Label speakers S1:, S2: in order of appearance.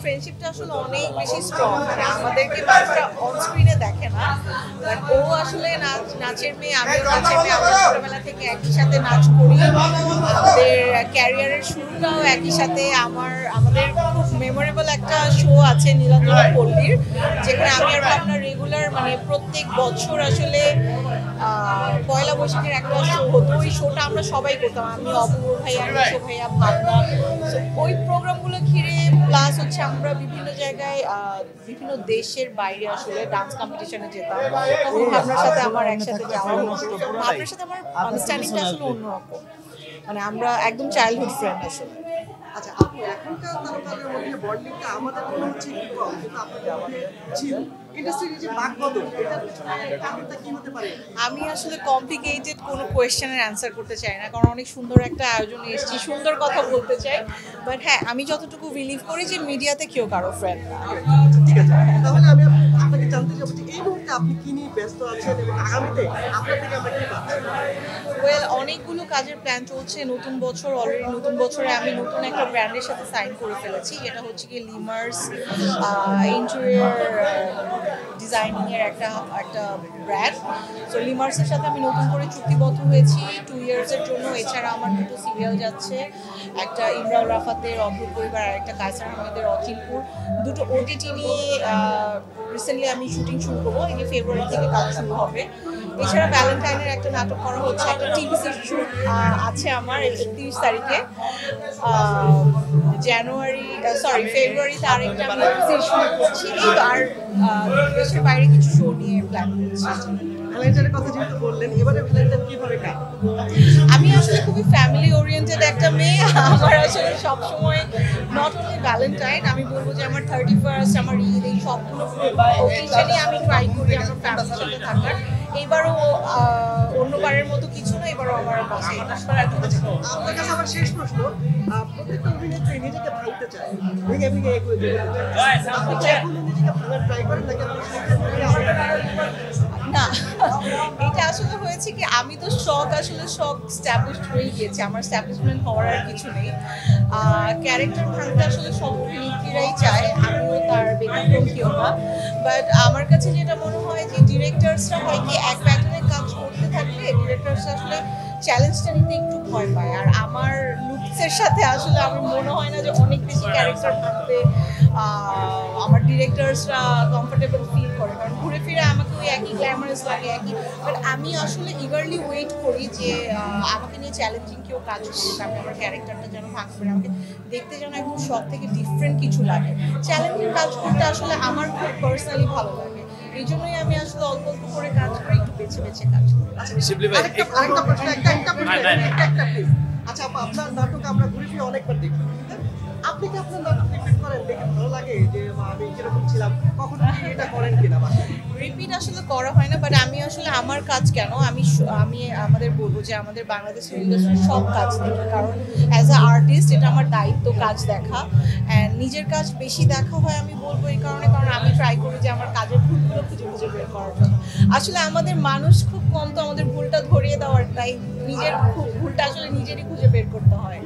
S1: ফ্রেন্ডশিপটা আসলে অনেক বেশি স্ট্রং। মানে আমাদেরকে মানুষরা অন স্ক্রিনে দেখে না, বাট ও আসলে নাচের মেয়ে, আমিও নাচের মেয়ে। আমরা ছোটবেলা থেকে একই সাথে নাচ করি, আমাদের ক্যারিয়ারের শুরুটাও একই সাথে। আমাদের খুব মেমোরেবল একটা শো আছে নীলাঞ্জনা পল্লীর, যেখানে আমি আর আপনার রেগুলার মানে প্রত্যেক বছর আসলে পয়লা বৈশাখের একটা শো হতো। ওই শোটা আমরা সবাই করতাম, আমি, অপূর্ব ভাইয়া, নিশো ভাইয়া, ভাবনা। ওই প্রোগ্রামগুলো ঘিরে প্লাস হচ্ছে আমরা বিভিন্ন জায়গায় বিভিন্ন দেশের বাইরে আসলে ডান্স কম্পিটিশনে যেতাম। তখন ভাবনার সাথে আমার একসাথে যাওয়া হতো। ভাবনার সাথে আমার আন্ডারস্ট্যান্ডিংটা আসলে অন্যরকম, মানে আমরা একদম চাইল্ডহুড ফ্রেন্ড আসলে।
S2: আচ্ছা আপু, এখনকার তারকাদের মধ্যে বলিউডটা আমাদের মনে হচ্ছে একটু কম, কিন্তু আপনাদের মধ্যে ছিল ইন্ডাস্ট্রির যে বাকবদল, এটার কারণটা কি হতে পারে?
S1: আমি আসলে কমপ্লিকেটেড কোনো কোয়েশ্চেনের অ্যান্সার করতে চাই না, কারণ অনেক সুন্দর একটা আয়োজনে এসেছি, সুন্দর কথা বলতে চাই। বাট হ্যাঁ, আমি যতটুকু বিলিভ করি যে মিডিয়াতে কেউ কারো ফ্রেন্ড না।
S2: ঠিক আছে, তাহলে আমি আপনাকে জানতে চাবো যে এই মুহূর্তে আপনি কি নিয়ে ব্যস্ত আছেন এবং আগামীতে আপনার থেকে আমরা কি পাচ্ছি?
S1: ওয়েল, অনেকগুলো কাজের প্ল্যান চলছে। নতুন বছর, অলরেডি নতুন বছরে আমি নতুন একটা ব্র্যান্ডের সাথে সাইন করে ফেলেছি, যেটা হচ্ছে কি লিমার্স ইন্টেরিয়র ডিজাইনিং এর একটা ব্র্যান্ড। সো লিমার্সের সাথে আমি নতুন করে চুক্তিবদ্ধ হয়েছি 2 ইয়ার্সের জন্য। এছাড়া আমার দুটো সিরিয়াল যাচ্ছে, একটা ইমরাউল রাফাতের অদ্ভুত পরিবার আর একটা কায়সার আহমেদের অচিনপুর। দুটো ওটিটি নিয়ে রিসেন্টলি আমি শুটিং শুরু করবো, এই ফেব্রুয়ারি থেকে কাজ শুরু হবে। এছাড়া ভ্যালেন্টাইনের একটা নাটক করা হচ্ছে, একটা টিভিসি শুট আছে আমার 31 তারিখে। ফেব্রুয়ারিতে আরেকটা আমি টিভিসি শুট করছি। আর দেশের বাইরে কিছু শো নিয়ে প্ল্যান করছি।
S2: ভ্যালেন্টাইনের কথা যেহেতু বললেন, এবারে ভ্যালেন্টাইন কিভাবে কাটবে?
S1: আমি আসলে খুবই ফ্যামিলি ওরিয়েন্টেড একটা মেয়ে। আমার আসলে সবসময় নট অনলি ভ্যালেন্টাইন, আমি বলবো যে আমার 31st, আমার ঈদ, এই সবগুলো অকেশনে আমি ট্রাই করি আমার ফ্যামিলির সাথে থাকার। এইবারও অন্যবারের মতো কিছু না, এবারও আমার বাসায় থাকবার।
S2: আপনার কাছে আমার শেষ প্রশ্ন, প্রত্যেকটা অভিনেত্রী নিজেকে ভাঙতে চায়, ভেঙে ভেঙে এগুলো যেতে চায়। আপনি কি এখনো নিজেকে ভাঙার ট্রাই করেন নাকি আপনি
S1: না, এটা আসলে হয়েছে কি, আমি তো শখ স্ট্যাবলিশড হয়ে গিয়েছে, আমার স্ট্যাবলিশমেন্ট হওয়ার আর কিছু নেই। ক্যারেক্টার ভাঙতে আসলে সব অভিনেত্রীরাই চায়, আমিও তার ব্যতিক্রম কেউ না। বাট আমার কাছে যেটা মনে হয় যে ডিরেক্টরসরা হয় কি, এক প্যাটার্নে কাজ করতে থাকলে ডিরেক্টরসরা আসলে চ্যালেঞ্জটা নিতে একটু ভয় পায়। আর আমার লুকসের সাথে আসলে আমার মনে হয় না যে অনেক বেশি ক্যারেক্টার ভাঙতে আমার ডিরেক্টরসরা কমফোর্টেবল ফিল করে, কারণ ঘুরে ফিরে আমাকে ওই একই গ্ল্যামারাস লাগে, একই। বাট আমি আসলে ইগারলি ওয়েট করি যে আমাকে নিয়ে চ্যালেঞ্জিং কেউ কাজ করুক, আমি আমার ক্যারেক্টারটা যেন ভাঙতে পারি, আমাকে দেখতে যেন একদম সব থেকে ডিফারেন্ট কিছু লাগে। চ্যালেঞ্জিং কাজ করতে আসলে আমার খুব পার্সোনালি ভালো লাগে, এই জন্যই আমি আসলে অল্প অল্প করে কাজ করে একটু বেছে বেছে কাজ করি।
S2: আরেকটা প্রশ্ন, একটা প্লিজ। আচ্ছা আপু, আপনার নাটক আমরা ঘুরে ফিরে অনেকবার দেখি, আপনি কি আপনার নাটক রিপিট করেন? দেখে ভালো লাগে যে আমি কিরকম ছিলাম, কখনো কি এটা করেন কিনা?
S1: রিপিট আসলে করা হয় না, বাট আমি আসলে আমার কাজ কেন, আমি আমাদের বলবো যে আমাদের বাংলাদেশের ইন্ডাস্ট্রির সব কাজ দেখি, কারণ অ্যাজ আ আর্টিস্ট এটা আমার দায়িত্ব কাজ দেখা। অ্যান্ড নিজের কাজ বেশি দেখা হয় আমি বলবো এই কারণে, কারণ আমি ট্রাই করি যে আমার কাজের ভুলগুলো খুঁজে বের করার জন্য। আসলে আমাদের মানুষ খুব কম, তো আমাদের ভুলটা ধরিয়ে দেওয়ার, তাই নিজের ভুলটা আসলে নিজেরই খুঁজে বের করতে হয়।